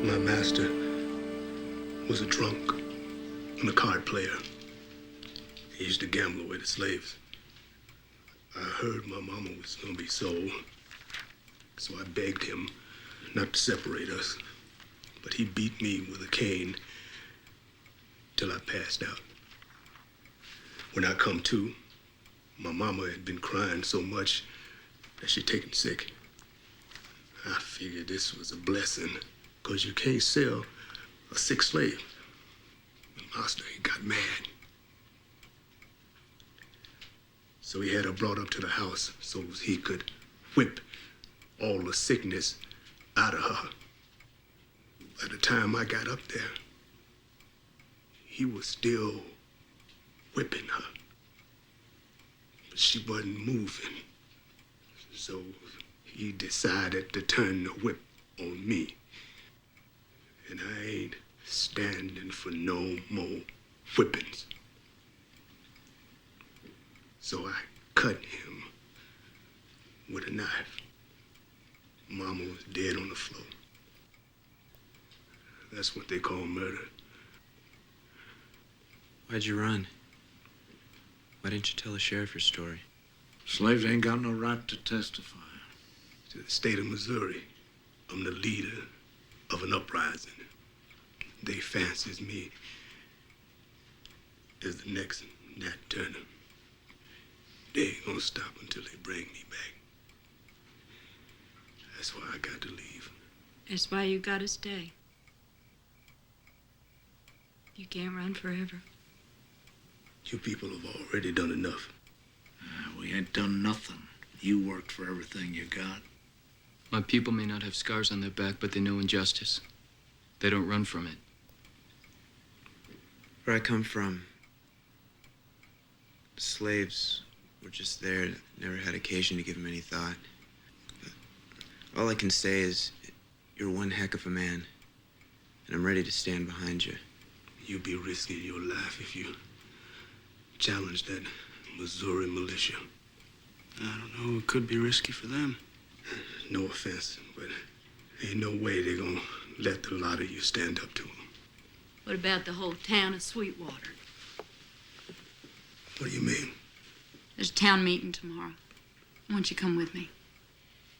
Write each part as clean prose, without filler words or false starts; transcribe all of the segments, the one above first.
My master was a drunk and a card player. He used to gamble away the slaves. I heard my mama was gonna be sold, so I begged him not to separate us. But he beat me with a cane till I passed out. When I come to, my mama had been crying so much that she'd taken sick. I figured this was a blessing, 'cause you can't sell a sick slave. The master, he got mad. So he had her brought up to the house so he could whip all the sickness out of her. By the time I got up there, he was still whipping her. But she wasn't moving. So he decided to turn the whip on me. And I ain't standing for no more whippings. So I cut him with a knife. Mama was dead on the floor. That's what they call murder. Why'd you run? Why didn't you tell the sheriff your story? Slaves ain't got no right to testify. To the state of Missouri, I'm the leader of an uprising. They fancies me as the next Nat Turner. They ain't gonna stop until they bring me back. That's why I got to leave. That's why you gotta stay. You can't run forever. You people have already done enough. We ain't done nothing. You worked for everything you got. My people may not have scars on their back, but they know injustice. They don't run from it. Where I come from, slaves were just there, never had occasion to give them any thought. But all I can say is, you're one heck of a man, and I'm ready to stand behind you. You'd be risking your life if you challenged that Missouri militia. I don't know, it could be risky for them. No offense, but ain't no way they're gonna let the lot of you stand up to them. What about the whole town of Sweetwater? What do you mean? There's a town meeting tomorrow. Why don't you come with me?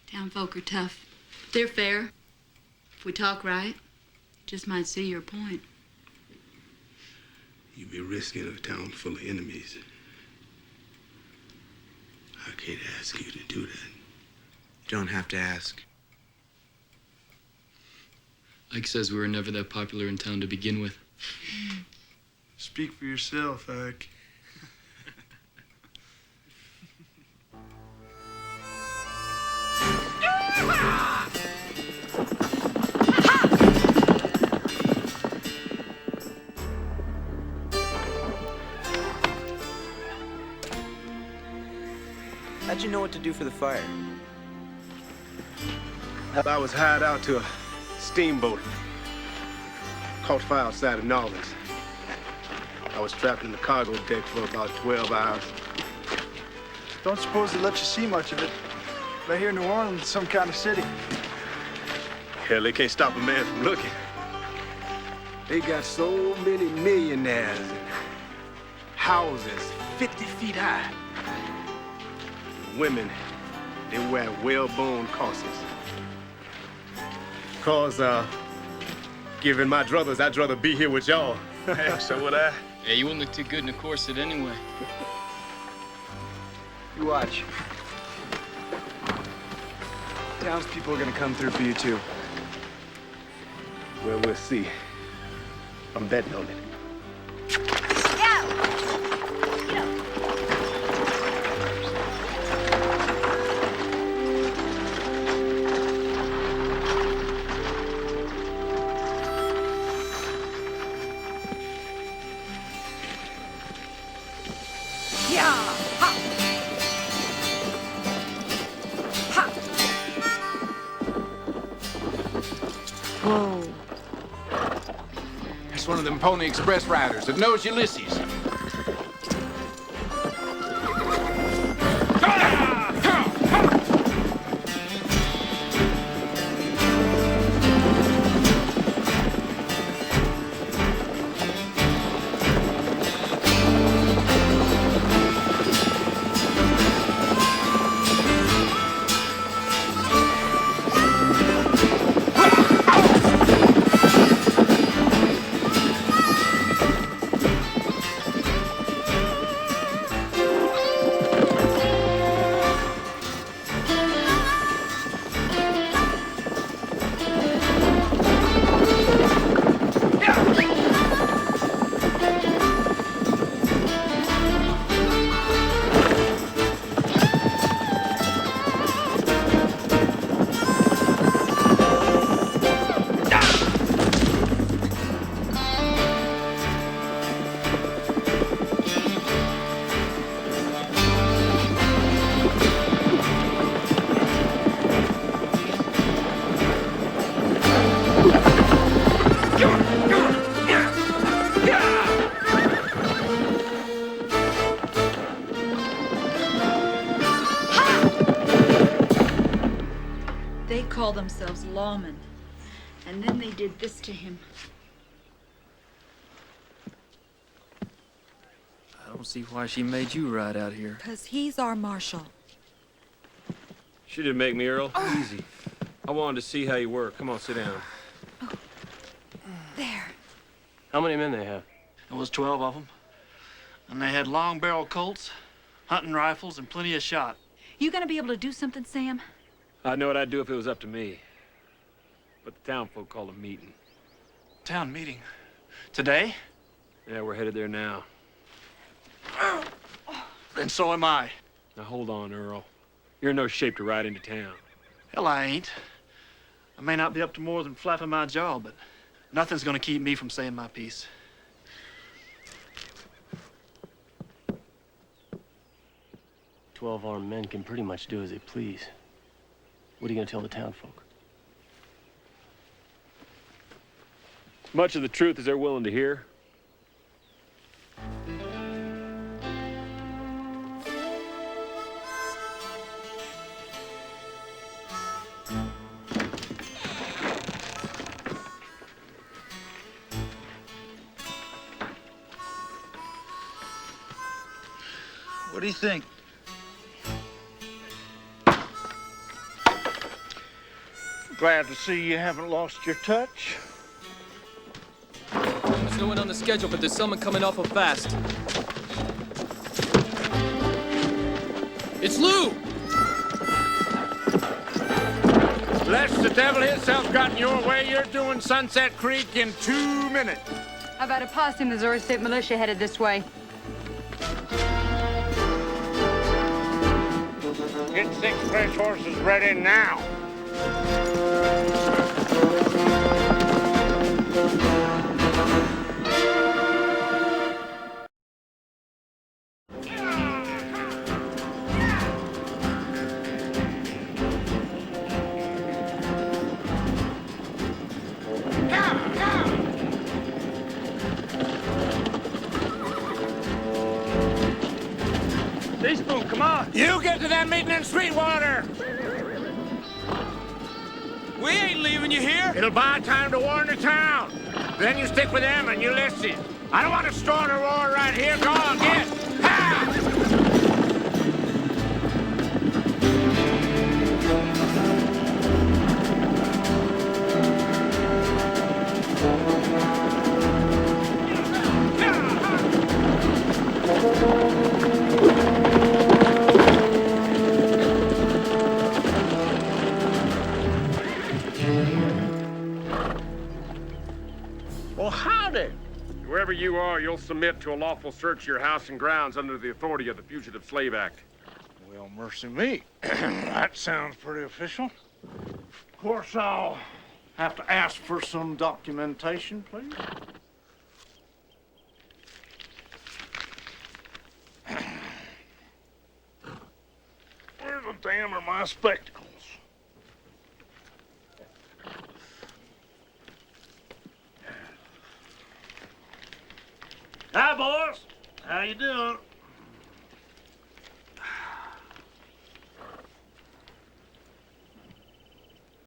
Town folk are tough. They're fair. If we talk right, just might see your point. You'd be risking a town full of enemies. I can't ask you to do that. You don't have to ask. Ike says we were never that popular in town to begin with. Speak for yourself, Ike. How'd you know what to do for the fire? I was hired out to a steamboat. Caught fire outside of New Orleans. I was trapped in the cargo deck for about 12 hours. Don't suppose they let you see much of it. Right here in New Orleans, some kind of city. Hell, they can't stop a man from looking. They got so many millionaires and houses 50 feet high. Women, they wear whalebone corsets. Cause, given my druthers, I'd rather be here with y'all. So would I. Yeah, you wouldn't look too good in a corset anyway. You watch. Townspeople are gonna come through for you, too. Well, we'll see. I'm betting on it. Whoa. That's one of them Pony Express riders that knows Ulysses. call themselves lawmen. And then they did this to him. I don't see why she made you ride out here. 'Cause he's our marshal. She didn't make me, Earl. Easy. I wanted to see how you work. Come on, sit down. There. How many men they have? There was 12 of them. And they had long barrel Colts, hunting rifles, and plenty of shot. You gonna be able to do something, Sam? I know what I'd do if it was up to me. But the town folk called a meeting. Town meeting. Today? Yeah, we're headed there now. Then so am I. Now hold on, Earl. You're in no shape to ride into town. Hell, I ain't. I may not be up to more than flapping my jaw, but nothing's gonna keep me from saying my piece. "12 armed men can pretty much do as they please. What are you gonna tell the town folk?" Much of the truth as they're willing to hear. What do you think? Glad to see you haven't lost your touch. There's no one on the schedule, but there's someone coming awful fast. It's Lou! Unless the devil himself got in your way, you're doing Sunset Creek in 2 minutes. How about a posse Missouri State Militia headed this way? Get 6 fresh horses ready now. Teaspoon, come on! You get to that meeting in Sweetwater. We ain't leaving you here! It'll buy time to warn the town. Then you stick with them and Ulysses. I don't want to start a roar right here. Go on, get. Ha! Well, howdy! Whoever you are, you'll submit to a lawful search of your house and grounds under the authority of the Fugitive Slave Act. Well, mercy me. That sounds pretty official. Of course, I'll have to ask for some documentation, please. Where the damn are my spectacles? Hi, boys. How you doing?